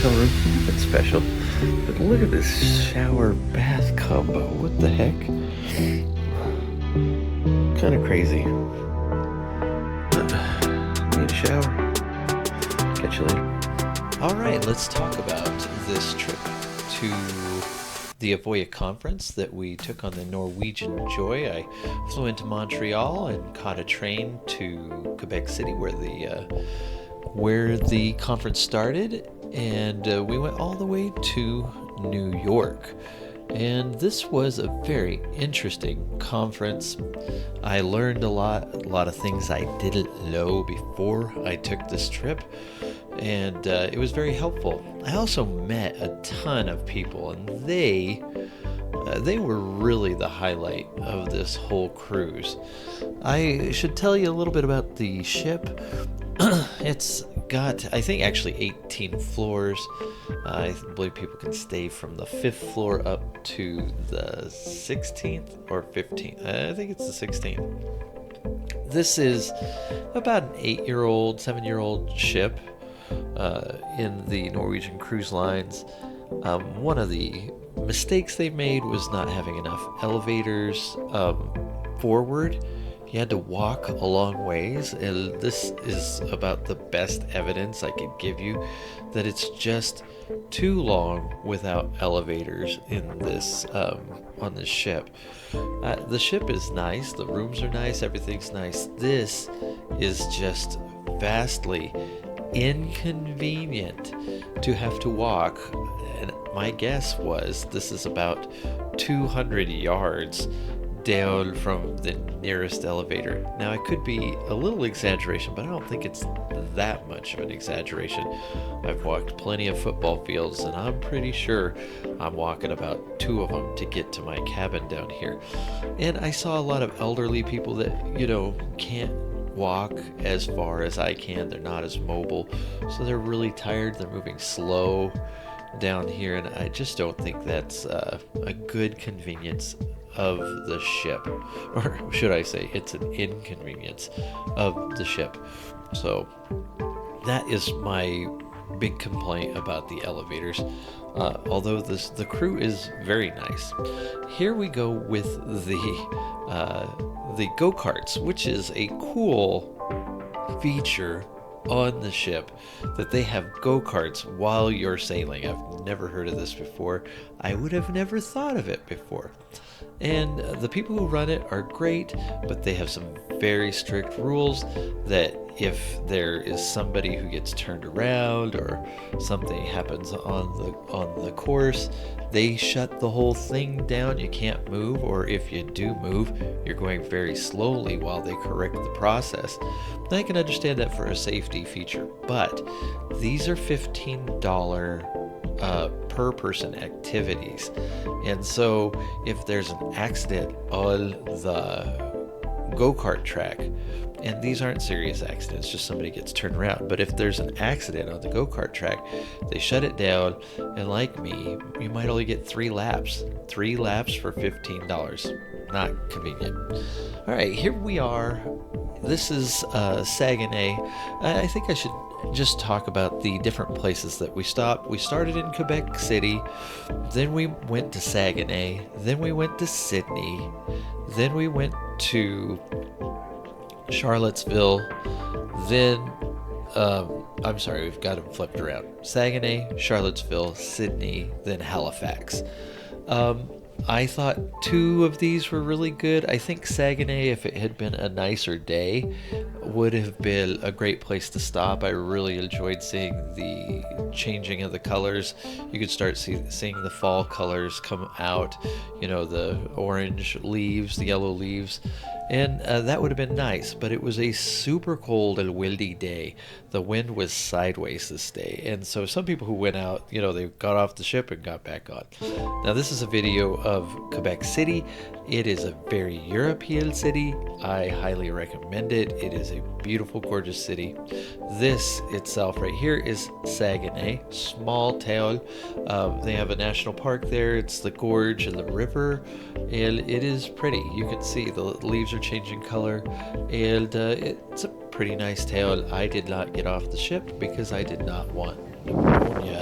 hotel room. It's special. But look at this shower bathtub. What the heck? Kind of crazy. Need a shower. Catch you later. All right, let's talk about this trip to the Avoya conference that we took on the Norwegian Joy. I flew into Montreal and caught a train to Quebec City where the conference started, and we went all the way to New York. And this was a very interesting conference. I learned a lot of things I didn't know before I took this trip, and it was very helpful. I also met a ton of people, and they were really the highlight of this whole cruise. I should tell you a little bit about the ship. It's got, I think, actually 18 floors. I believe people can stay from the 5th floor up to the 16th or 15th. I think it's the 16th. This is about an 8-year-old, 7-year-old ship in the Norwegian Cruise Lines. One of the mistakes they made was not having enough elevators forward. You had to walk a long ways, and this is about the best evidence I could give you that it's just too long without elevators in this on this ship. The ship is nice, the rooms are nice, everything's nice. This is just vastly inconvenient to have to walk, and my guess was this is about 200 yards down from the nearest elevator. Now, it could be a little exaggeration, but I don't think it's that much of an exaggeration. I've walked plenty of football fields, and I'm pretty sure I'm walking about 2 of them to get to my cabin down here. And I saw a lot of elderly people that, can't walk as far as I can. They're not as mobile, so they're really tired. They're moving slow down here, and I just don't think that's a good convenience of the ship, or should I say it's an inconvenience of the ship. So that is my big complaint about the elevators, although the crew is very nice. Here we go with the go-karts, which is a cool feature on the ship, that they have go-karts while you're sailing. I've never heard of this before. I would have never thought of it before. And the people who run it are great, but they have some very strict rules that if there is somebody who gets turned around or something happens on the course, they shut the whole thing down. You can't move, or if you do move, you're going very slowly while they correct the process. And I can understand that for a safety feature, but these are $15 per person activities, and so if there's an accident on the go-kart track, and these aren't serious accidents, just somebody gets turned around, but if there's an accident on the go-kart track, they shut it down, and like me, you might only get 3 laps for $15. Not convenient. All right, here we are. This is Saguenay. I think I should just talk about the different places that we stopped. We started in Quebec City, then we went to Saguenay, then we went to Sydney, then we went to Charlottesville, then I'm sorry, we've got them flipped around. Saguenay, Charlottesville, Sydney, then Halifax. I thought 2 of these were really good. I think Saguenay, if it had been a nicer day, would have been a great place to stop. I really enjoyed seeing the changing of the colors. You could start seeing the fall colors come out, the orange leaves, the yellow leaves. And that would have been nice, but it was a super cold and windy day. The wind was sideways this day, and so some people who went out, they got off the ship and got back on. Now, this is a video of Quebec City. It is a very European city. I highly recommend it. It is a beautiful, gorgeous city. This itself right here is Saguenay, small town. They have a national park there. It's the gorge and the river, and it is pretty. You can see the leaves are changing color, and it's a pretty nice town. I did not get off the ship because I did not want pneumonia,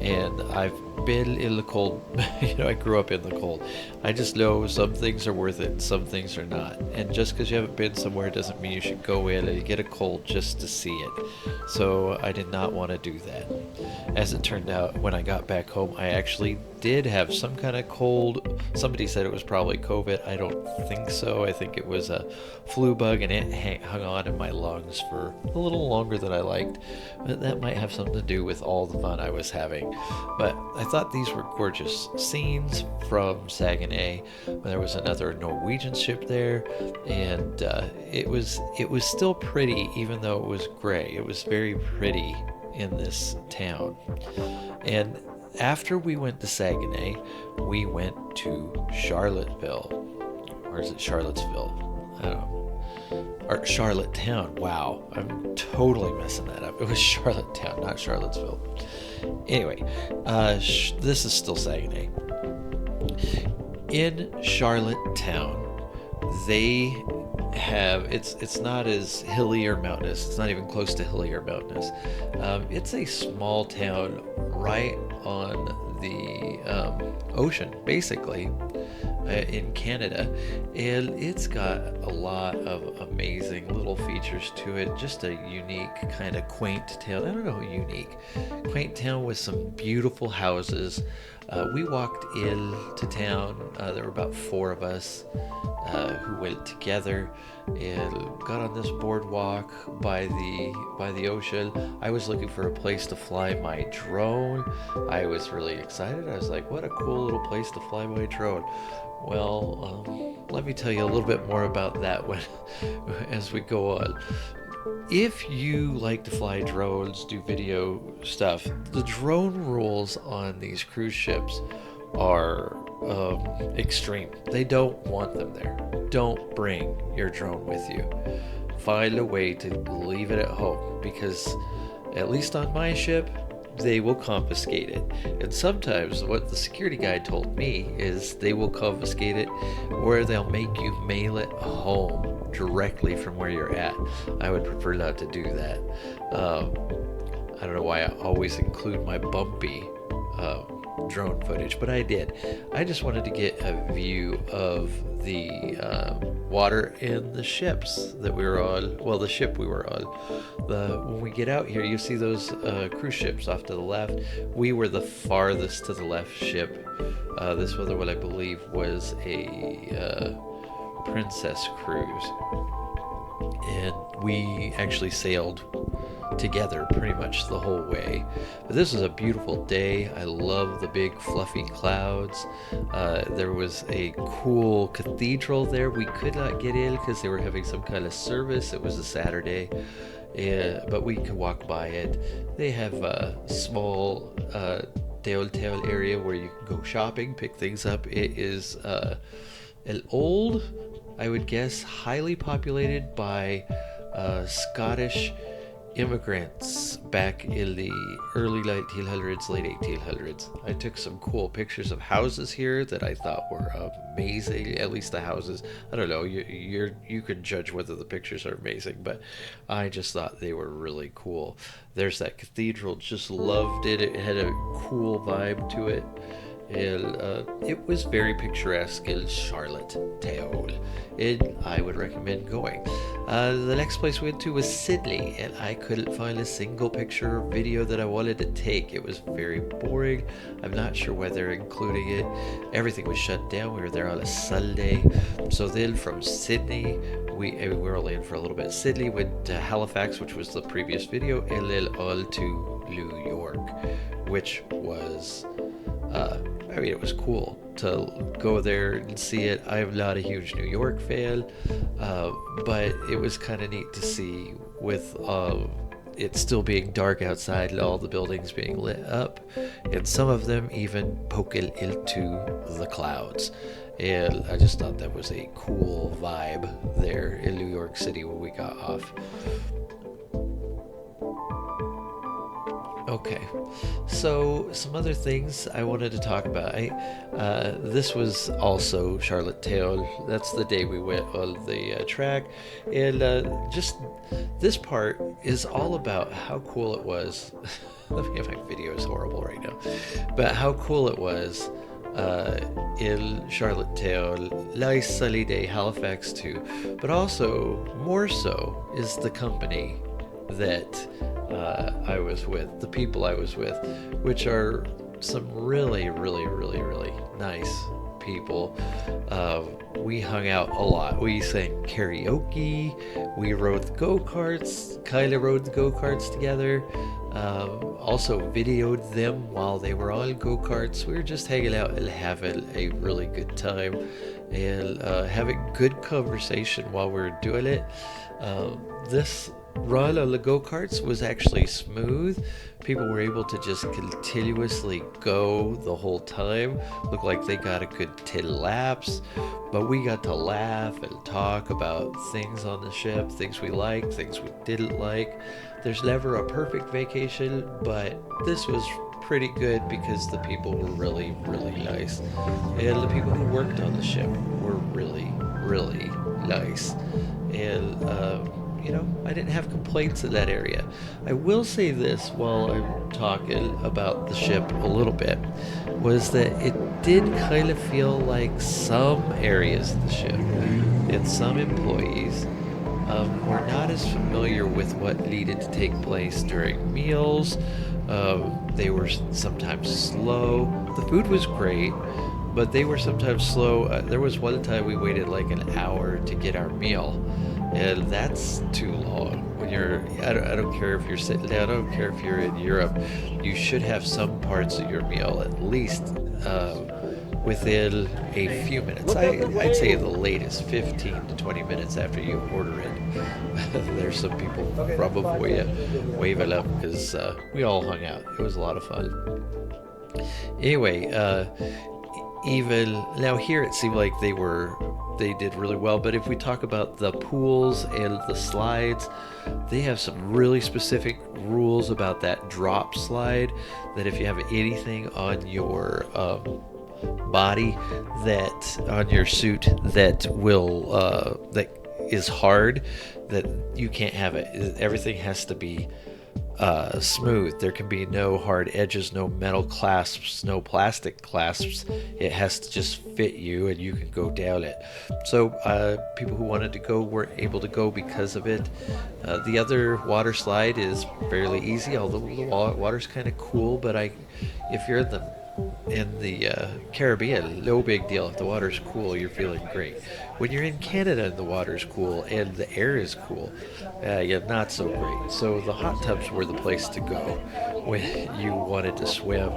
and I've been in the cold. I grew up in the cold. I just know some things are worth it and some things are not. And just because you haven't been somewhere doesn't mean you should go in and get a cold just to see it. So I did not want to do that. As it turned out, when I got back home, I actually did have some kind of cold. Somebody said it was probably COVID. I don't think so. I think it was a flu bug, and it hung on in my lungs for a little longer than I liked. But that might have something to do with all the fun I was having. But I thought these were gorgeous scenes from Saguenay. There was another Norwegian ship there, and it was still pretty, even though it was gray. It was very pretty in this town. And after we went to Saguenay, we went to Charlottesville. Or is it Charlottesville? I don't know. Or Charlottetown. Wow, I'm totally messing that up. It was Charlottetown, not Charlottesville. Anyway, this is still Saguenay. In Charlottetown, they have it's not as hilly or mountainous. It's not even close to hilly or mountainous. It's a small town right on the ocean, basically, in Canada, and it's got a lot of amazing little features to it. Just a unique kind of quaint town. I don't know, unique, quaint town with some beautiful houses. We walked into town. There were about 4 of us who went together and got on this boardwalk by the ocean. I was looking for a place to fly my drone. I was really excited. I was like, what a cool little place to fly my drone. Well, let me tell you a little bit more about that as we go on. If you like to fly drones, do video stuff, the drone rules on these cruise ships are extreme. They don't want them there. Don't bring your drone with you. Find a way to leave it at home, because at least on my ship, they will confiscate it. And sometimes what the security guy told me is they will confiscate it, or they'll make you mail it home directly from where you're at. I would prefer not to do that. I don't know why I always include my bumpy drone footage, but I did. I just wanted to get a view of the water in the ships that we were on. Well, the ship we were on. When we get out here, you see those cruise ships off to the left. We were the farthest to the left ship. This other one, I believe, was a Princess cruise, and we actually sailed together pretty much the whole way. But this was a beautiful day. I love the big fluffy clouds. There was a cool cathedral there. We could not get in because they were having some kind of service. It was a Saturday, but we could walk by it. They have a small downtown area where you can go shopping, pick things up. It is an old, I would guess, highly populated by Scottish immigrants back in the early 1900s, late 1800s. I took some cool pictures of houses here that I thought were amazing. At least the houses. I don't know. You can judge whether the pictures are amazing, but I just thought they were really cool. There's that cathedral. Just loved it. It had a cool vibe to it. And it was very picturesque in Charlottetown, and I would recommend going. The next place we went to was Sydney, and I couldn't find a single picture or video that I wanted to take. It was very boring. I'm not sure why they're including it. Everything was shut down. We were there on a Sunday. So then from Sydney, we were only in for a little bit. Sydney went to Halifax, which was the previous video, and then on to New York, which was it was cool to go there and see it. I'm not a huge New York fan, but it was kind of neat to see with it still being dark outside and all the buildings being lit up, and some of them even poking into the clouds. And I just thought that was a cool vibe there in New York City when we got off. Okay, so some other things I wanted to talk about. This was also Charlotte Tale. That's the day we went on the track, and just this part is all about how cool it was. Let me, my video is horrible right now, but how cool it was in Charlotte Tale, La Salide, Halifax too, but also more so is the company that I was with, the people I was with, which are some really, really, really, really nice people. We hung out a lot. We sang karaoke. We rode the go-karts. Kyla rode the go-karts together. Also videoed them while they were on go-karts. We were just hanging out and having a really good time and having good conversation while we were doing it. This run on the go-karts was actually smooth. People were able to just continuously go the whole time. Looked like they got a good 10 laps, but we got to laugh and talk about things on the ship, things we liked, things we didn't like. There's never a perfect vacation, but this was pretty good because the people were really, really nice. And the people who worked on the ship were really, really nice. And I didn't have complaints in that area. I will say this while I'm talking about the ship a little bit, was that it did kind of feel like some areas of the ship and some employees were not as familiar with what needed to take place during meals. They were sometimes slow. The food was great, but they were sometimes slow. There was one time we waited like an hour to get our meal. And that's too long. When I don't care if you're sitting down, I don't care if you're in Europe, you should have some parts of your meal at least within a few minutes. I'd say the latest 15 to 20 minutes after you order it. There's some people from Avoya waving up because we all hung out. It was a lot of fun. Anyway, even now here it seemed like they did really well, but if we talk about the pools and the slides, they have some really specific rules about that drop slide, that if you have anything on your body, that on your suit that is hard, that you can't have it. Everything has to be smooth. There can be no hard edges, no metal clasps, no plastic clasps. It has to just fit you and you can go down it. So people who wanted to go were able to go because of it. The other water slide is fairly easy, although the water's kind of cool, but if you're in the Caribbean, no big deal. If the water's cool, you're feeling great. When you're in Canada and the water's cool and the air is cool, you're not so great. So the hot tubs were the place to go when you wanted to swim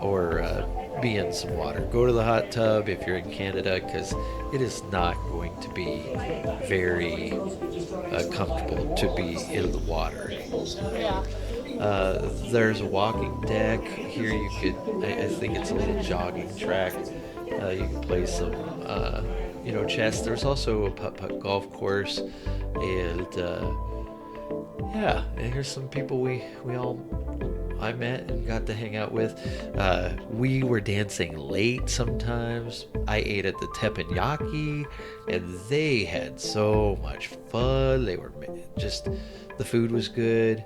or be in some water. Go to the hot tub if you're in Canada, because it is not going to be very comfortable to be in the water. There's a walking deck here. You could, I think it's a little jogging track. You can play some, chess. There's also a putt-putt golf course, and and here's some people I met and got to hang out with. We were dancing late sometimes. I ate at the teppanyaki, and they had so much fun. They were the food was good.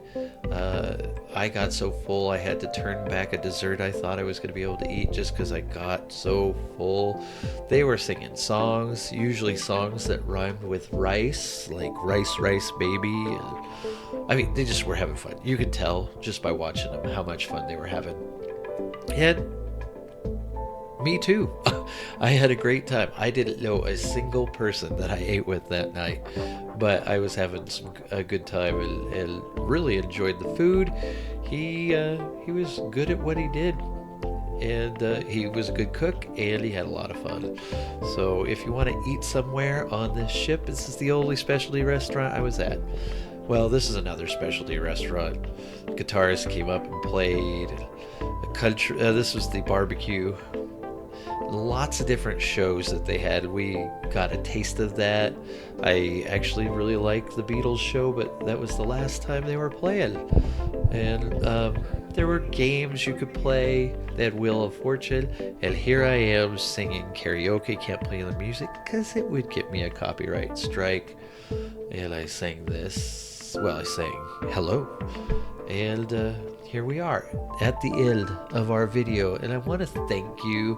I got so full I had to turn back a dessert I thought I was going to be able to eat just because I got so full. They were singing songs, usually songs that rhymed with rice, like Rice, Rice, Baby. And, they just were having fun. You could tell just by watching them how much fun they were having. And me too. I had a great time. I didn't know a single person that I ate with that night, but I was having a good time and really enjoyed the food. He was good at what he did, and he was a good cook, and he had a lot of fun. So if you want to eat somewhere on this ship, this is the only specialty restaurant I was at. Well, this is another specialty restaurant. Guitarist came up and played. This was the barbecue. Lots of different shows that they had. We got a taste of that. I actually really liked the Beatles show, but that was the last time they were playing. And There were games you could play. They had Wheel of Fortune. And here I am singing karaoke. Can't play the music because it would get me a copyright strike. And I sang this. Well, I sang hello. And here we are at the end of our video. And I want to thank you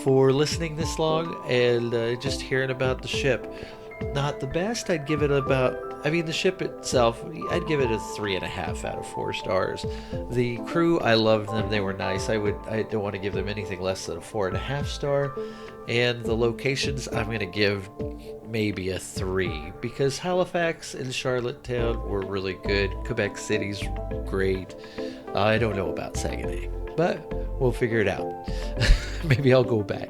for listening this long and just hearing about the ship. Not the best. I'd give it the ship itself, I'd give it a 3.5 out of 4 stars. The crew, I loved them. They were nice. I don't want to give them anything less than a 4.5 star. And the locations, I'm going to give maybe a 3 because Halifax and Charlottetown were really good. Quebec City's great. I don't know about Saguenay, but we'll figure it out. Maybe I'll go back.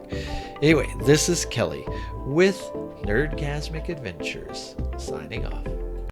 Anyway, this is Kelly with Nerdgasmic Adventures, signing off.